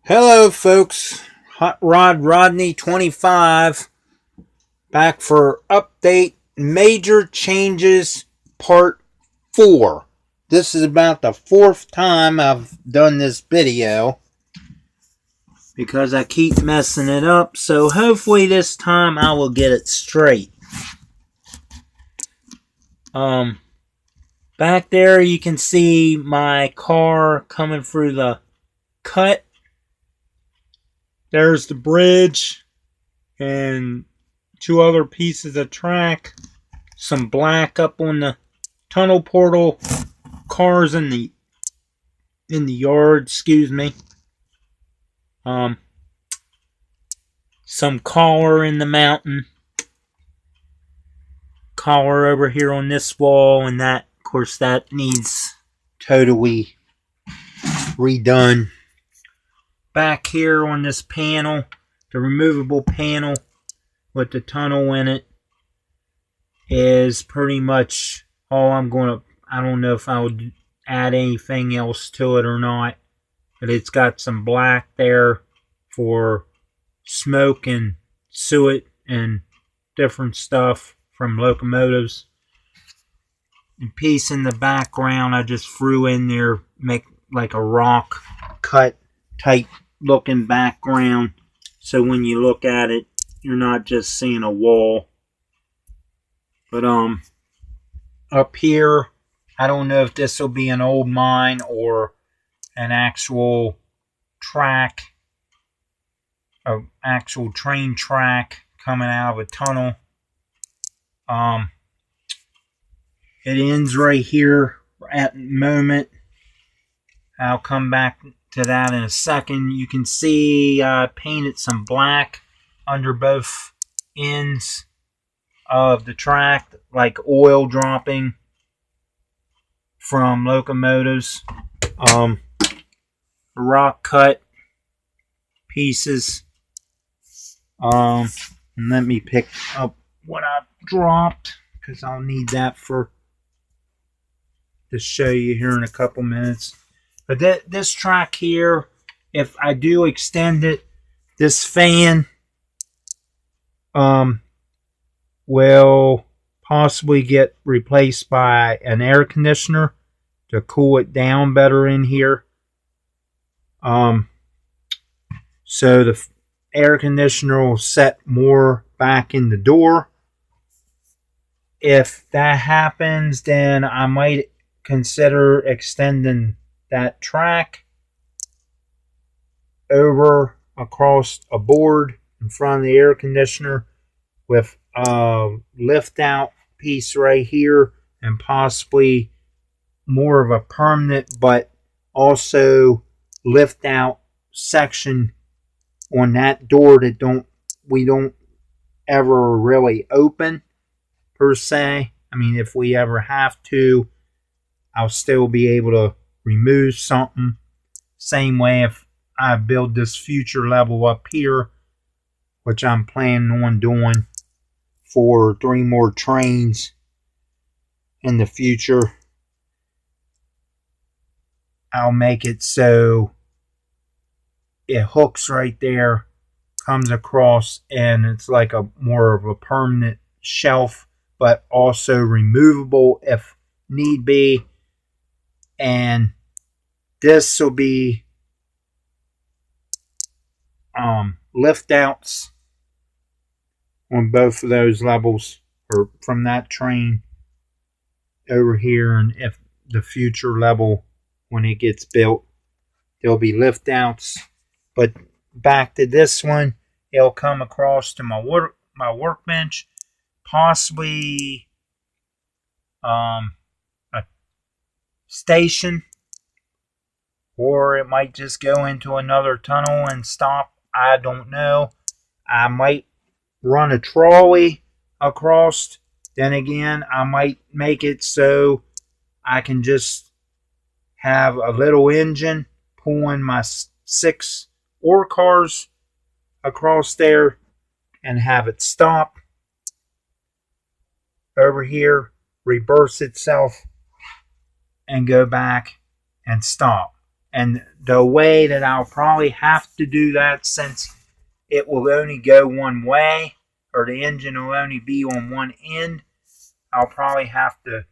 Hello, folks. Hot Rod Rodney 25 back for update major changes part 4. This is about the fourth time I've done this video because I keep messing it up. So hopefully this time I will get it straight. Back there you can see my car coming through the cut. There's the bridge and two other pieces of track, some black up on the tunnel portal, cars in the yard, excuse me. Some collar in the mountain, collar over here on this wall, and that, of course, that needs totally redone. Back here on this panel, the removable panel with the tunnel in it, is pretty much all I'm going to. I don't know if I would add anything else to it or not, but it's got some black there for smoke and suet and different stuff from locomotives. And piece in the background I just threw in there, make like a rock cut type looking background, so when you look at it you're not just seeing a wall. But up here, I don't know if this will be an old mine or an actual track, an actual train track coming out of a tunnel. It ends right here at the moment. I'll come back to that in a second. You can see I painted some black under both ends of the track, like oil dropping from locomotives. Rock cut pieces. And let me pick up what I dropped, because I'll need that to show you here in a couple minutes. But this track here, if I do extend it, this fan will possibly get replaced by an air conditioner to cool it down better in here. So the air conditioner will set more back in the door. If that happens, then I might consider extending that track over across a board in front of the air conditioner with a lift out piece right here, and possibly more of a permanent but also lift out section on that door that we don't ever really open per se. I mean, if we ever have to, I'll still be able to remove something. Same way if I build this future level up here, which I'm planning on doing for 3 more trains in the future. I'll make it so it hooks right there, comes across, and it's like a more of a permanent shelf, but also removable if need be. And this will be lift outs on both of those levels, or from that train over here. And if the future level, when it gets built, there'll be lift outs. But back to this one, it'll come across to my workbench, possibly a station, or it might just go into another tunnel and stop. I don't know. I might run a trolley across. Then again, I might make it so I can just have a little engine pulling my 6 ore cars across there and have it stop over here, reverse itself, and go back and stop. And the way that I'll probably have to do that, since it will only go one way, or the engine will only be on one end, I'll probably have to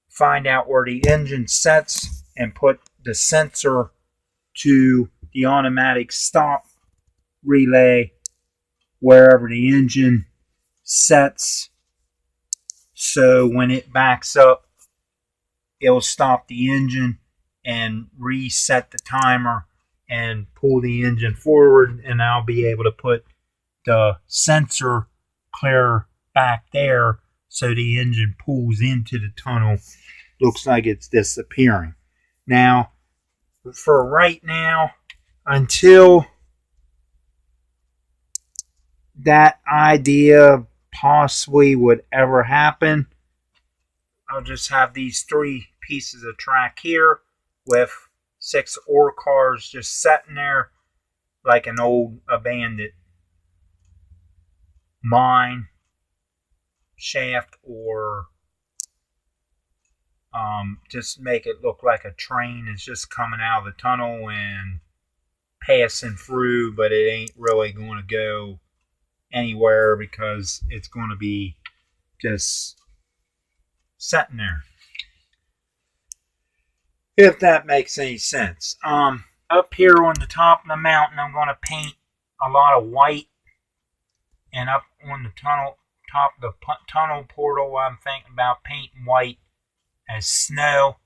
find out where the engine sets and put the sensor to the automatic stop relay wherever the engine sets, so when it backs up, it'll stop the engine and reset the timer and pull the engine forward, and I'll be able to put the sensor clear back there so the engine pulls into the tunnel. Looks like it's disappearing. Now, for right now, until that idea possibly would ever happen, I'll just have these 3 pieces of track here with 6 ore cars just sitting there like an old abandoned mine shaft, or just make it look like a train is just coming out of the tunnel and passing through, but it ain't really going to go anywhere because it's going to be just sitting there. If that makes any sense. Up here on the top of the mountain, I'm going to paint a lot of white, and up on the tunnel, top of the tunnel portal, I'm thinking about painting white as snow,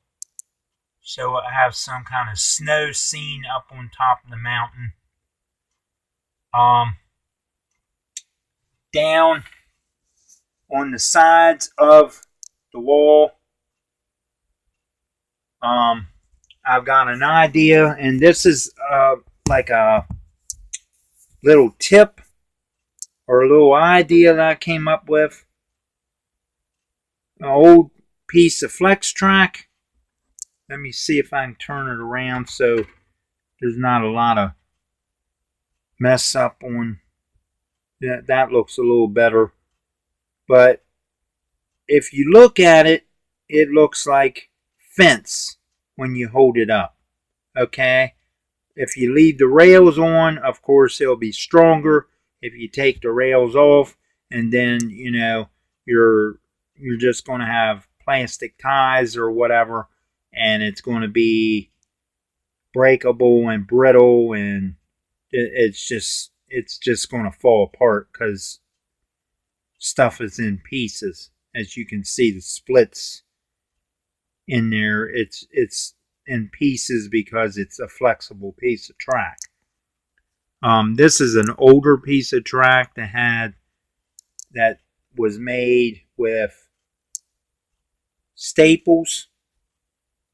so I have some kind of snow scene up on top of the mountain. Down on the sides of the wall, I've got an idea, and this is like a little tip or a little idea that I came up with. An old piece of flex track. Let me see if I can turn it around so there's not a lot of mess up on that. That looks a little better. But if you look at it, it looks like fence when you hold it up. Okay? If you leave the rails on, of course it'll be stronger. If you take the rails off, and then, you know, you're just going to have plastic ties or whatever, and it's going to be breakable and brittle, and it's just going to fall apart because stuff is in pieces. As you can see, the splits in there, it's in pieces because it's a flexible piece of track. This is an older piece of track that was made with staples,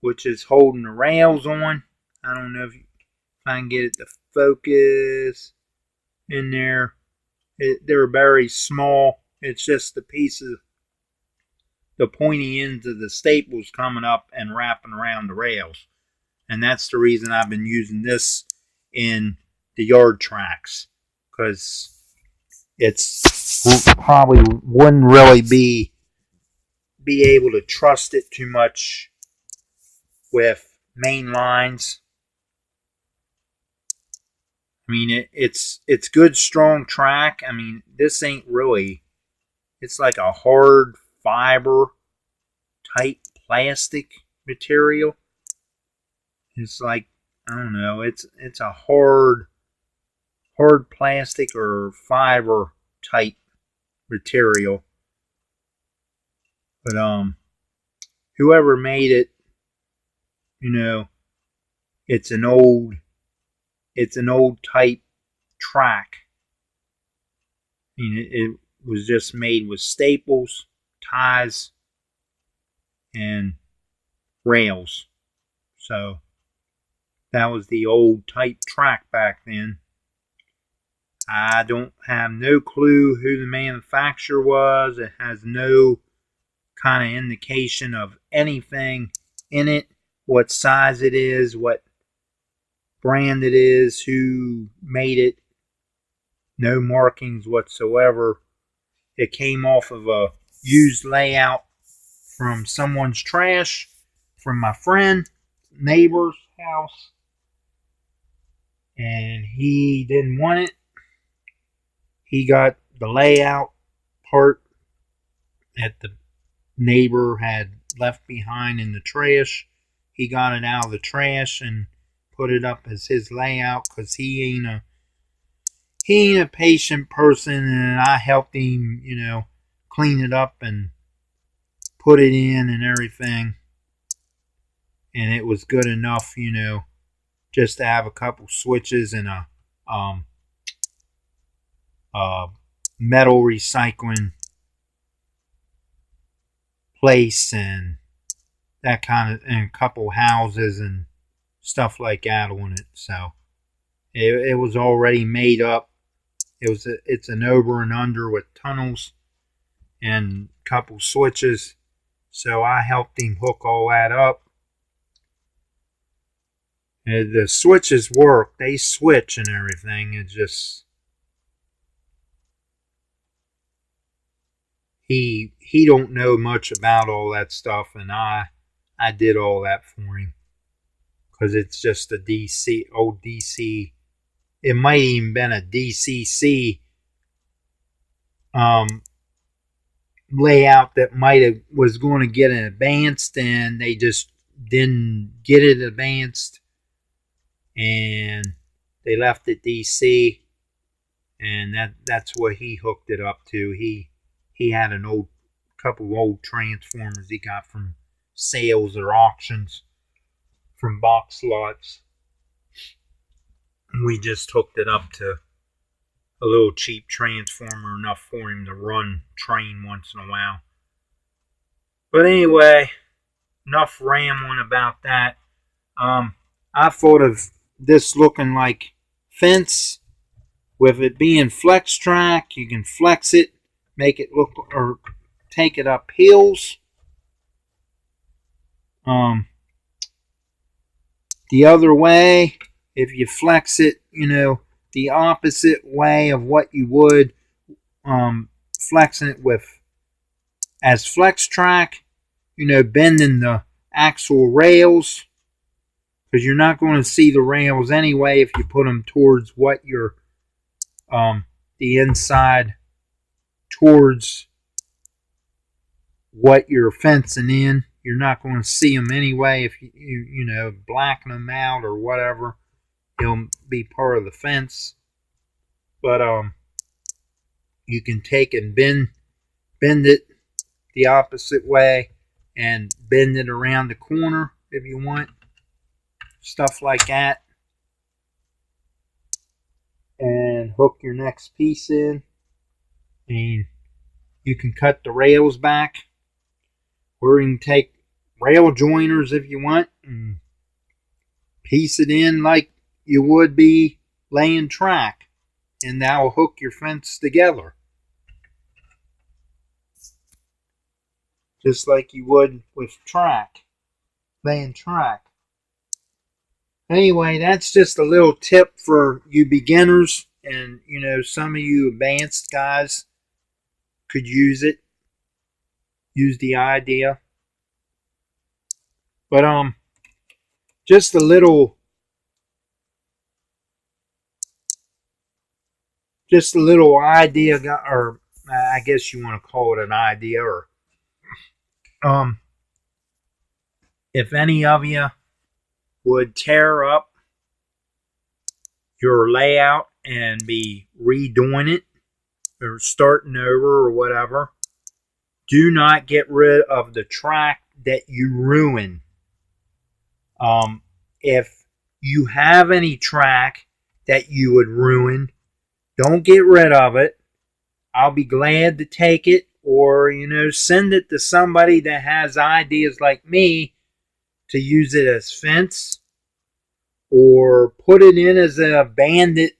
which is holding the rails on. I don't know if I can get it to focus in there. They're very small. It's just the pieces, the pointy ends of the staples coming up and wrapping around the rails. And that's the reason I've been using this in the yard tracks, because it's probably wouldn't really be able to trust it too much with main lines. I mean, it's good, strong track. I mean, this ain't really, it's like a hard fiber type plastic material. It's like, I don't know, it's a hard plastic or fiber type material. But whoever made it, you know, it's an old type track. I mean, it was just made with staples, ties, and rails. So that was the old type track back then. I don't have no clue who the manufacturer was. It has no kind of indication of anything in it, what size it is, what brand it is, who made it. No markings whatsoever. It came off of a used layout from someone's trash, from my friend, neighbor's house. and he didn't want it. He got the layout part that the neighbor had left behind in the trash. He got it out of the trash and put it up as his layout because he ain't a patient person, and I helped him, clean it up and put it in and everything. And it was good enough, just to have a couple switches and a metal recycling place and that kind of, and a couple houses and stuff like that on it. So it was already made up. It's an over and under with tunnels and a couple switches. So I helped him hook all that up. And the switches work. They switch and everything. It's just he don't know much about all that stuff, and I did all that for him because it's just a old DC. It might even been a DCC layout that was going to get advanced, and they just didn't get it advanced, and they left it DC, and that's what he hooked it up to. He had couple of old transformers he got from sales or auctions from box lots. We just hooked it up to a little cheap transformer, enough for him to run train once in a while. But anyway, enough rambling about that. I thought of this looking like fence. With it being flex track, you can flex it, make it look, or take it up hills. The other way, if you flex it, the opposite way of what you would flexing it with as flex track, bending the actual rails, because you're not going to see the rails anyway if you put them towards what you're the inside towards what you're fencing in. You're not going to see them anyway if you blacken them out or whatever. It'll be part of the fence. But you can take and bend it the opposite way and bend it around the corner if you want. Stuff like that. And hook your next piece in. And you can cut the rails back. Or you can take rail joiners if you want and piece it in like you would be laying track, and that will hook your fence together just like you would with laying track. Anyway, that's just a little tip for you beginners, and some of you advanced guys could use the idea. But just a little idea, or I guess you want to call it an idea, or if any of you would tear up your layout and be redoing it or starting over or whatever, do not get rid of the track that you ruin. If you have any track that you would ruin, don't get rid of it. I'll be glad to take it, or send it to somebody that has ideas like me to use it as fence, or put it in as a bandit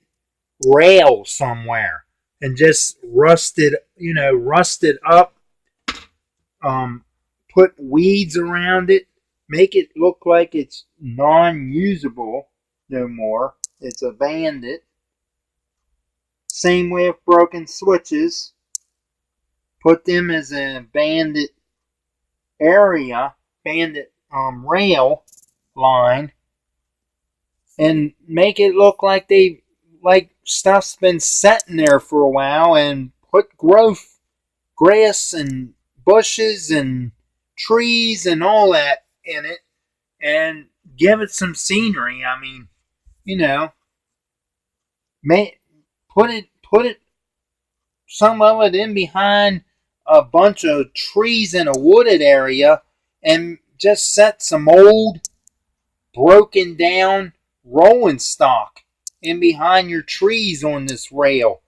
rail somewhere and just rust it up. Put weeds around it, make it look like it's non-usable no more. It's a bandit. Same way with broken switches. Put them as a bandit area, bandit rail line, and make it look like stuff's been sitting there for a while, and put grass and bushes and trees and all that in it, and give it some scenery. I mean, you know, may put it some of it in behind a bunch of trees in a wooded area, and just set some old broken down rolling stock in behind your trees on this rail.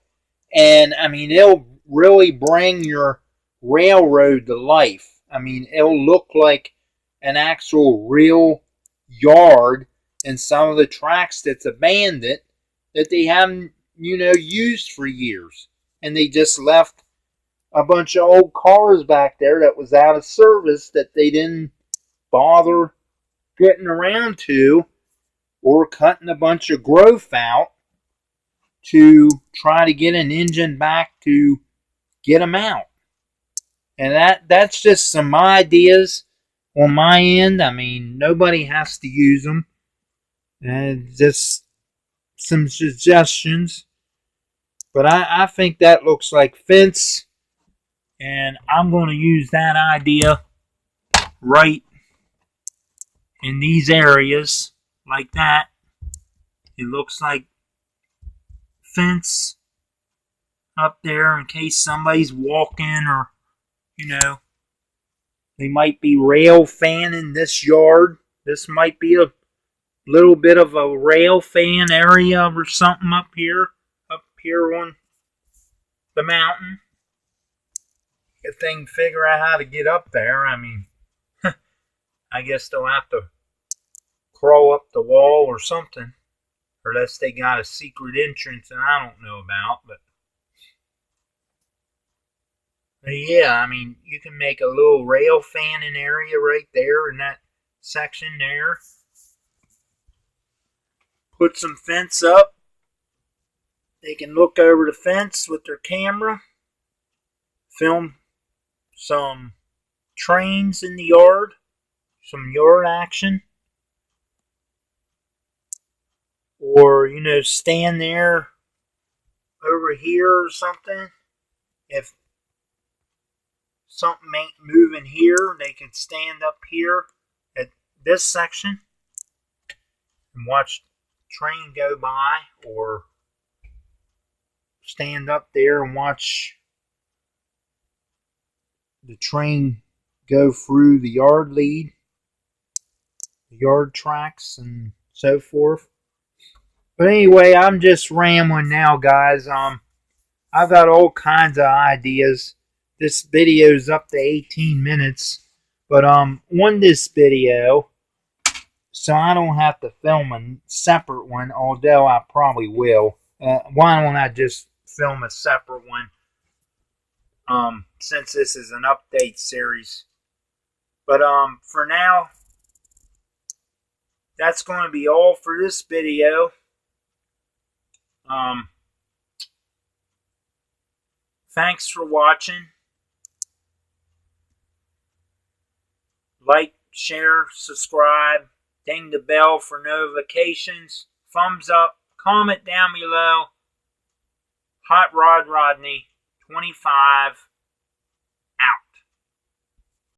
And I mean, it'll really bring your railroad to life. I mean, it'll look like an actual real yard, and some of the tracks that's abandoned that they haven't, used for years. And they just left a bunch of old cars back there that was out of service that they didn't bother getting around to, or cutting a bunch of growth out to try to get an engine back to get them out. And that's just some ideas on my end. I mean, nobody has to use them. And just some suggestions. But I think that looks like fence. And I'm going to use that idea right in these areas like that. It looks like fence up there in case somebody's walking, or they might be rail fanning this yard. This might be a little bit of a rail fan area or something up here on the mountain. If they can figure out how to get up there, I mean, I guess they'll have to crawl up the wall or something, unless they got a secret entrance and I don't know about. But yeah, I mean, you can make a little rail fanning area right there in that section there. Put some fence up. They can look over the fence with their camera. Film some trains in the yard. Some yard action. Or, stand there over here or something. If something ain't moving here, they can stand up here at this section and watch train go by, or stand up there and watch the train go through the yard lead, the yard tracks, and so forth. But anyway, I'm just rambling now, guys. I've got all kinds of ideas. This video's up to 18 minutes. But on this video, so I don't have to film a separate one, although I probably will. Why don't I just film a separate one, since this is an update series. But for now, that's going to be all for this video. Thanks for watching. Like, share, subscribe, ding the bell for notifications, thumbs up, comment down below. Hot Rod Rodney, 25.